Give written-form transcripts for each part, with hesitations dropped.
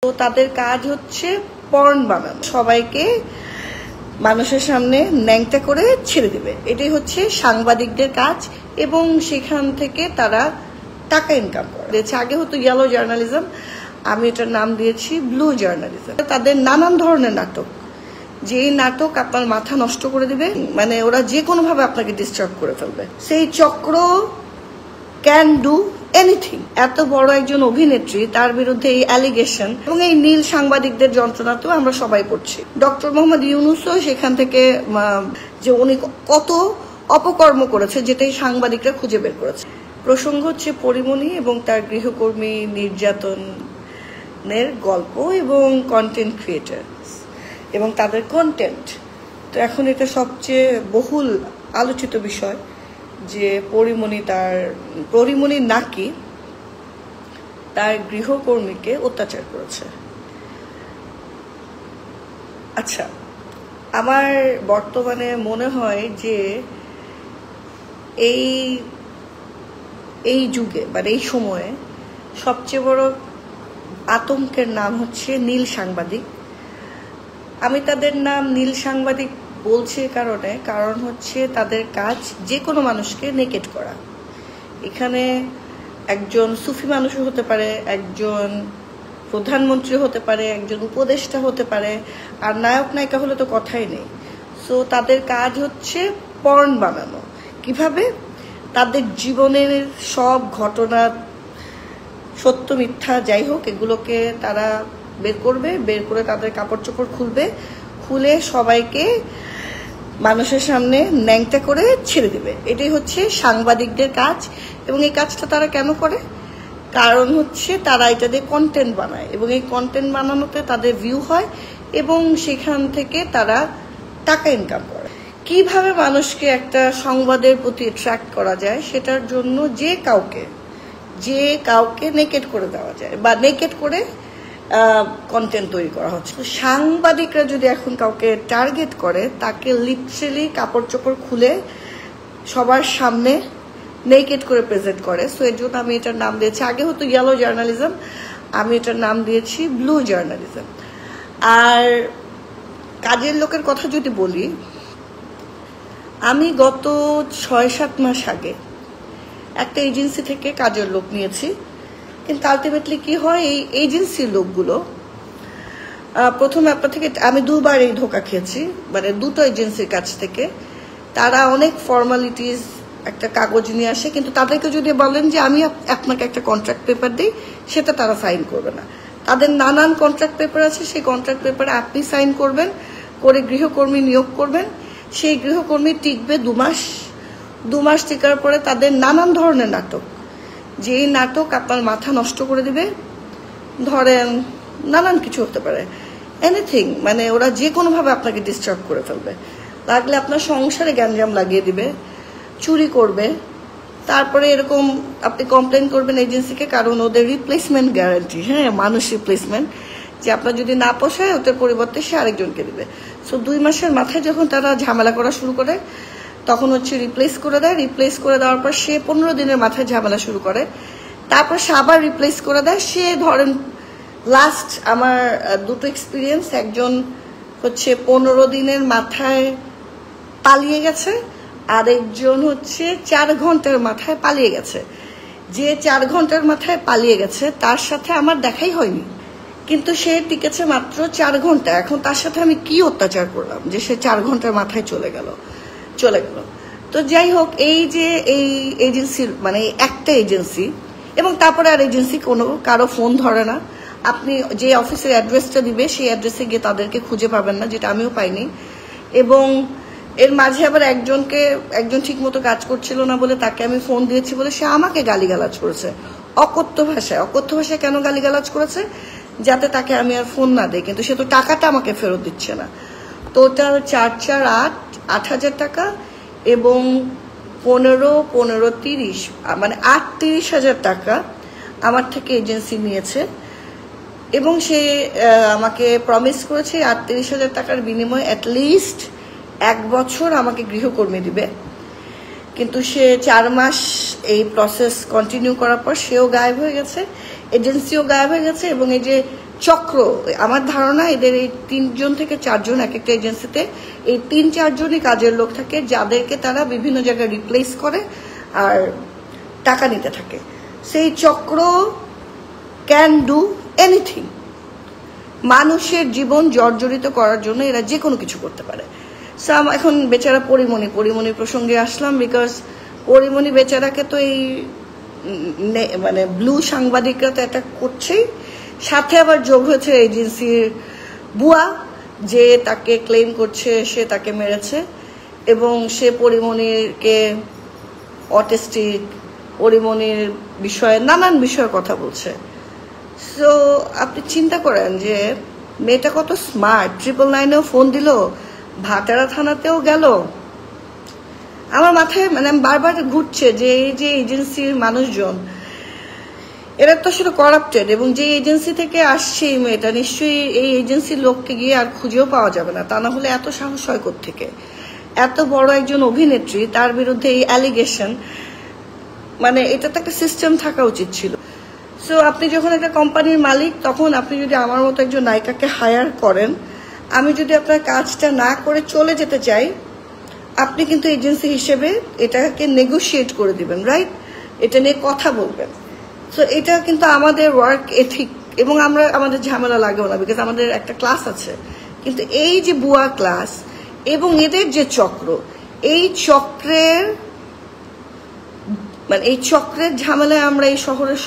তো তাদের কাজ হচ্ছে পর্ন বানানো, সবাইকে মানুষের সামনে ন্যাংটা করে ছেড়ে দিবে। এটাই হচ্ছে সাংবাদিকদের কাজ এবং সেখান থেকে তারা টাকা ইনকাম করে। আগে হতো ইয়েলো জার্নালিজম, আমি এটার নাম দিয়েছি ব্লু জার্নালিজম। তাদের নানান ধরনের নাটক, যেই নাটক আপনার মাথা নষ্ট করে দিবে, মানে ওরা যে কোনো ভাবে আপনাকে ডিস্টার্ব করে ফেলবে। সেই চক্র ক্যান ডু এনিথিং। এত বড় একজন অভিনেত্রী, তার বিরুদ্ধে এই অ্যালিগেশন এবং এই নীল সাংবাদিকদের যন্ত্রণা তো আমরা সবাই পড়ছি। ডক্টর মোহাম্মদ ইউনূসও সেখান থেকে যে উনি কত অপকর্ম করেছে, যেটাই সাংবাদিকরা খুঁজে বের করেছে। প্রসঙ্গ হচ্ছে পরিমণি এবং তার গৃহকর্মী নির্যাতনের গল্প এবং কন্টেন্ট ক্রিয়েটার এবং তাদের কন্টেন্ট। তো এখন এটা সবচেয়ে বহুল আলোচিত বিষয় যে পরিমণি নাকি তার গৃহকর্মীকে অত্যাচার করেছে। আচ্ছা, আমার বর্তমানে মনে হয় যে এই যুগে মানে এই সময়ে সবচেয়ে বড় আতঙ্কের নাম হচ্ছে নীল সাংবাদিক। আমি তাদের নাম নীল সাংবাদিক বলছি কারণ হচ্ছে তাদের কাজ যে কোনো মানুষকে নেকেট করা। এখানে একজন সুফি মানুষও হতে পারে, একজন প্রধানমন্ত্রী হতে পারে, একজন উপদেষ্টা হতে পারে, আর নায়ক নায়িকা হলে তো কথাই নেই। সো তাদের কাজ হচ্ছে পর্ন বানানো। কিভাবে? তাদের জীবনের সব ঘটনা, সত্য মিথ্যা যাই হোক, এগুলোকে তারা বের করে তাদের কাপড় চোপড় খুলে সবাইকে মানুষের সামনে ন্যাংটা করে ছেড়ে দিবে। এটাই হচ্ছে সাংবাদিকদের কাজ এবং এই কাজটা তারা কেন করে? কারণ হচ্ছে তারা এটা দিয়ে কন্টেন্ট বানায় এবং এই কন্টেন্ট বানানোতে তাদের ভিউ হয় এবং সেখান থেকে তারা টাকা ইনকাম করে। কিভাবে মানুষকে একটা সংবাদের প্রতি অ্যাট্রাক্ট করা যায়, সেটার জন্য যে কাউকে নেকেট করে দেওয়া যায় বা নেকেট করে কন্টেন্ট তৈরি করা হচ্ছে। সাংবাদিকরা যদি এখন কাউকে টার্গেট করে, তাকে লিটারেলি কাপড় চোপড় খুলে সবার সামনে নেকেট করে প্রেজেন্ট করে। সো এর জন্য আমি এটার নাম দিয়েছি, আগে হতো ইয়েলো জার্নালিজম, আমি এটার নাম দিয়েছি ব্লু জার্নালিজম। আর কাজের লোকের কথা যদি বলি, আমি গত 6-7 মাস আগে একটা এজেন্সি থেকে কাজের লোক নিয়েছি, কিন্তু আলটিমেটলি কি হয়, এই এজেন্সির লোকগুলো প্রথমে আপনার থেকে আমি 2বার এই ধোঁকা খেয়েছি, মানে 2টো এজেন্সির কাছ থেকে। তারা অনেক ফর্মালিটিস, একটা কাগজ নিয়ে আসে, কিন্তু তাদেরকে যদি বলেন যে আমি আপনাকে একটা কন্ট্রাক্ট পেপার দিই, সেটা তারা সাইন করবে না। তাদের নানান কন্ট্রাক্ট পেপার আছে, সেই কন্ট্রাক্ট পেপারে আপনি সাইন করবেন, করে গৃহকর্মী নিয়োগ করবেন। সেই গৃহকর্মী টিকবে 2 মাস। 2 মাস টিকার পরে তাদের নানান ধরনের নাটক, যেই নাটক আপনার মাথা নষ্ট করে দিবে। ধরেন নানান কিছু হতে পারে, এনিথিং, মানে ওরা যে কোনো ভাবে আপনাকে ডিস্টার্ব করে ফেলবে। লাগলে আপনার সংসারে গ্যাঞ্জাম লাগিয়ে দিবে, চুরি করবে। তারপরে এরকম আপনি কমপ্লেন করবেন এজেন্সিকে, কারণ ওদের রিপ্লেসমেন্ট গ্যারান্টি, হ্যাঁ, মানুষ রিপ্লেসমেন্ট, যে আপনার যদি না পোষায় ওদের পরিবর্তে সে আরেকজনকে দিবে। সো 2 মাসের মাথায় যখন তারা ঝামেলা করা শুরু করে, তখন হচ্ছে রিপ্লেস করে দেয়। রিপ্লেস করে দেওয়ার পর সে 15 দিনের মাথায় ঝামেলা শুরু করে, তারপর সে আবার রিপ্লেস করে দেয়। সে ধরেন লাস্ট আমার 2টো এক্সপিরিয়েন্স, একজন হচ্ছে 15 দিনের মাথায় পালিয়ে গেছে, আরেকজন হচ্ছে 4 ঘন্টার মাথায় পালিয়ে গেছে। যে 4 ঘন্টার মাথায় পালিয়ে গেছে তার সাথে আমার দেখাই হয়নি, কিন্তু সে টিকেছে মাত্র 4 ঘন্টা। এখন তার সাথে আমি কি অত্যাচার করলাম যে সে 4 ঘন্টার মাথায় চলে গেল। তো যাই হোক, এই যে এই এজেন্সির মানে একটা এজেন্সি, এবং তারপরে আর এজেন্সি কারো ফোন ধরে না। আপনি যে অফিসের অ্যাড্রেসটা দিবে সেই অ্যাড্রেসে গিয়ে তাদেরকে খুঁজে পাবেন না, যেটা আমিও পাইনি। এবং এর মাঝে আবার একজন ঠিক মতো কাজ করছিল না বলে তাকে আমি ফোন দিয়েছি বলে সে আমাকে গালিগালাজ করেছে অকথ্য ভাষায়। কেন গালিগালাজ করেছে? যাতে তাকে আমি আর ফোন না দিই, কিন্তু সে তো টাকাটা আমাকে ফেরত দিচ্ছে না। টোটাল 8,000 টাকা এবং 15-30 মানে 38,000 টাকা আমার থেকে এজেন্সি নিয়েছে। এবং সে আমাকে প্রমিস করেছে 38,000 টাকার বিনিময়ে অ্যাটলিস্ট 1 বছর আমাকে গৃহকর্মী দিবে। কিন্তু সে 4 মাস এই প্রসেস কন্টিনিউ করার পর সেও গায়েব হয়ে গেছে, এজেন্সিও গায়েব হয়ে গেছে, এবং এই যে চক্র, আমার ধারণা এদের এই 3 জন থেকে 4 জন এক একটা এজেন্সিতে, এই 3-4 জনই কাজের লোক থাকে যাদেরকে তারা বিভিন্ন জায়গায় রিপ্লেস করে আর টাকা নিতে থাকে। সেই চক্র ক্যান ডু এনিথিং, মানুষের জীবন জর্জরিত করার জন্য এরা যে কোনো কিছু করতে পারে। এখন বেচারা পরিমণি প্রসঙ্গে আসলাম, বিকজ পরিমণি বেচারাকে তো এই মানে ব্লু সাংবাদিকরা তো অ্যাটাক করছেই, সাথে আবার যোগ হয়েছে এজেন্সির বুয়া, যে তাকে ক্লেম করছে সে তাকে মেরেছে এবং সে পরিমণিকে অটিস্টিক, পরিমণির বিষয়ে নানান বিষয়ে কথা বলছে। সো আপনি চিন্তা করেন যে মেয়েটা কত স্মার্ট, 999-এও ফোন দিল, ভাটারা থানাতেও গেল। আমার মাথায় মানে বারবার ঘুরছে যে এই যে এজেন্সির মানুষজন এরা তো আসলে করাপ্টেড, এবং যে এজেন্সি থেকে আসছে এই মেয়েটা নিশ্চয়ই এই এজেন্সির লোককে গিয়ে আর খুঁজেও পাওয়া যাবে না, তা না হলে এত সাহস হয় কোত্থেকে? এত বড় একজন অভিনেত্রী, তার বিরুদ্ধে এই অ্যালিগেশন, মানে এটা তো একটা সিস্টেম থাকা উচিত ছিল। সো আপনি যখন একটা কোম্পানির মালিক, তখন আপনি যদি আমার মতো একজন নায়িকাকে হায়ার করেন, আমি যদি আপনার কাজটা না করে চলে যেতে চাই, আপনি কিন্তু এজেন্সি হিসেবে এটাকে নেগোশিয়েট করে দিবেন, রাইট? এটা নিয়ে কথা বলবেন। সো এটা কিন্তু আমাদের ওয়ার্ক এথিক, এবং আমরা আমাদের ঝামেলা লাগেও না, বিকজ আমাদের একটা ক্লাস আছে। কিন্তু এই যে বুয়া ক্লাস এবং এদের যে চক্র, এই চক্রের মানে এই চক্রের ঝামেলায় আমরা এই শহরের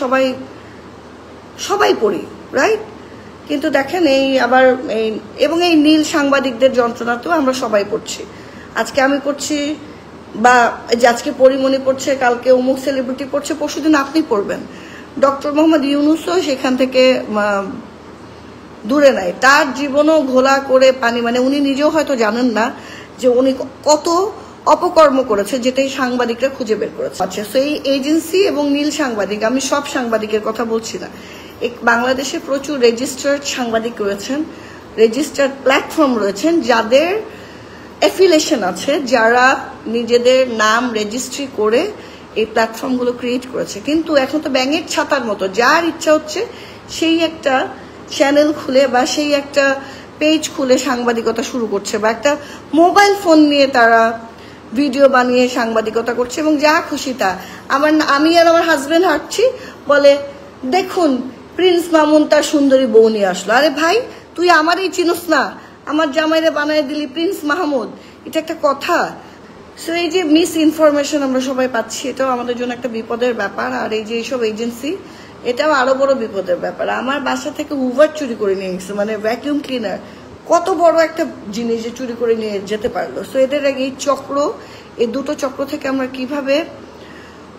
সবাই পড়ি, রাইট? কিন্তু দেখেন এই আবার এবং এই নীল সাংবাদিকদের যন্ত্রণাতেও আমরা সবাই পড়ছি। আজকে আমি পড়ছি, বা আজকে পরিমণি পড়ছে, কালকে অমুক সেলিব্রিটি পড়ছে, পরশুদিন আপনি পড়বেন। ডক্টর মোহাম্মদ ইউনূসও সেখান থেকে দূরে নাই, তার জীবনও ঘোলা করে পানি, মানে উনি নিজেও হয়তো জানেন না যে উনি কত অপকর্ম করেছে, যেটাই সাংবাদিকরা খুঁজে বের করেছে। আচ্ছা, সো এই এজেন্সি এবং নীল সাংবাদিক, আমি সব সাংবাদিকের কথা বলছি না, বাংলাদেশে প্রচুর রেজিস্টার্ড সাংবাদিক রয়েছেন, রেজিস্টার্ড প্ল্যাটফর্ম রয়েছেন যাদের অ্যাফিলিয়েশন আছে, যারা নিজেদের নাম রেজিস্ট্রি করে এই প্ল্যাটফর্মগুলো ক্রিয়েট করেছে। কিন্তু এখন তো ব্যাঙের ছাতার মতো যার ইচ্ছা হচ্ছে সেই একটা চ্যানেল খুলে বা সেই একটা পেজ খুলে সাংবাদিকতা শুরু করছে, বা একটা মোবাইল ফোন নিয়ে তারা ভিডিও বানিয়ে সাংবাদিকতা করছে, এবং যা খুশি তা। আমি আর আমার হাজবেন্ড হাঁটছি, বলে দেখুন প্রিন্স মামুন তার সুন্দরী বউ নিয়ে আসলো। আরে ভাই, তুই আমারই চিনোস না, আমার জামাইরে বানায় দিলি প্রিন্স মাহমুদ, এটা একটা কথা? সো এই যে মিস ইনফরমেশন আমরা সবাই পাচ্ছি, এটাও আমাদের জন্য একটা বিপদের ব্যাপার। আর এই যে এইসব এজেন্সি, এটাও আরো বড় বিপদের ব্যাপার। আমার বাসা থেকে হুভার চুরি করে নিয়ে গেছে, মানে ভ্যাকিউম ক্লিনার, কত বড় একটা জিনিস যে চুরি করে নিয়ে যেতে পারলো। সো এদের এই চক্র, এই দুটো চক্র থেকে আমরা কিভাবে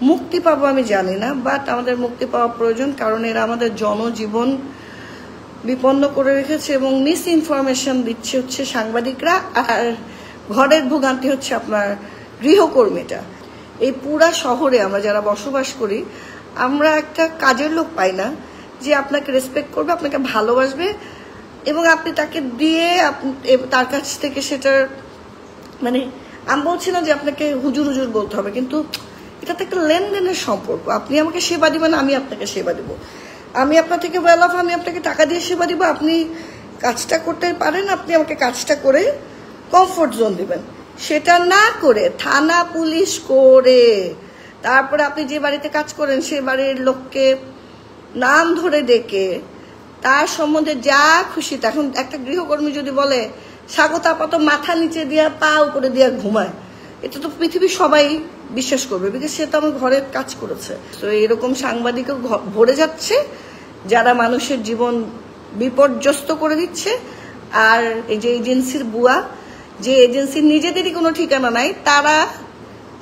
মুক্তি পাবো আমি জানি না, বাট আমাদের মুক্তি পাওয়া প্রয়োজন, কারণ এরা আমাদের জনজীবন বিপন্ন করে রেখেছে এবং মিস ইনফরমেশন দিচ্ছে হচ্ছে সাংবাদিকরা, আর ঘরের ভোগান্তি হচ্ছে আপনার গৃহকর্মীটা। এই পুরা শহরে আমরা যারা বসবাস করি, আমরা একটা কাজের লোক পাই না যে আপনাকে রেসপেক্ট করবে, আপনাকে ভালোবাসবে, এবং আপনি তাকে দিয়ে তার কাছ থেকে সেটার মানে, আমি বলছি না যে আপনাকে হুজুর হুজুর বলতে হবে, কিন্তু এটা তো একটা লেনদেনের সম্পর্ক। আপনি আমাকে সেবা দিবেন, আমি আপনাকে সেবা দিব, আমি আপনার থেকে ওয়েল অফ, আমি আপনাকে টাকা দিয়ে সেবা দিব, আপনি কাজটা করতে পারেন, আপনি আমাকে কাজটা করে কমফোর্ট জোন দিবেন। সেটা না করে থানা পুলিশ করে তারপরে আপনি যে বাড়িতে কাজ করেন সে বাড়ির লোককে নাম ধরে ডেকে তার সম্বন্ধে যা খুশি, এখন একটা গৃহকর্মী যদি বলে স্বাগত আপাতত মাথা নিচে দিয়া পা উপরে দিয়া ঘুমায়, এটা তো পৃথিবীর সবাই বিশ্বাস করবে, বিকজ সে তো আমার ঘরে কাজ করেছে। তো এরকম সাংবাদিকও ভরে যাচ্ছে যারা মানুষের জীবন বিপর্যস্ত করে দিচ্ছে। আর এই যে এজেন্সির বুয়া, যে এজেন্সির নিজেদেরই কোনো ঠিকানা নাই, তারা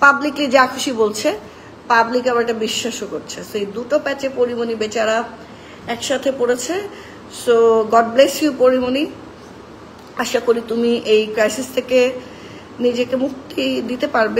পাবলিকলি যা খুশি বলছে, পাবলিক আবার এটা বিশ্বাসও করছে। সো এই দুটো প্যাচে পরিমণি বেচারা একসাথে পড়েছে। So God bless you Porimoni, আশা করি তুমি এই ক্রাইসিস থেকে নিজেকে মুক্তি দিতে পারবে।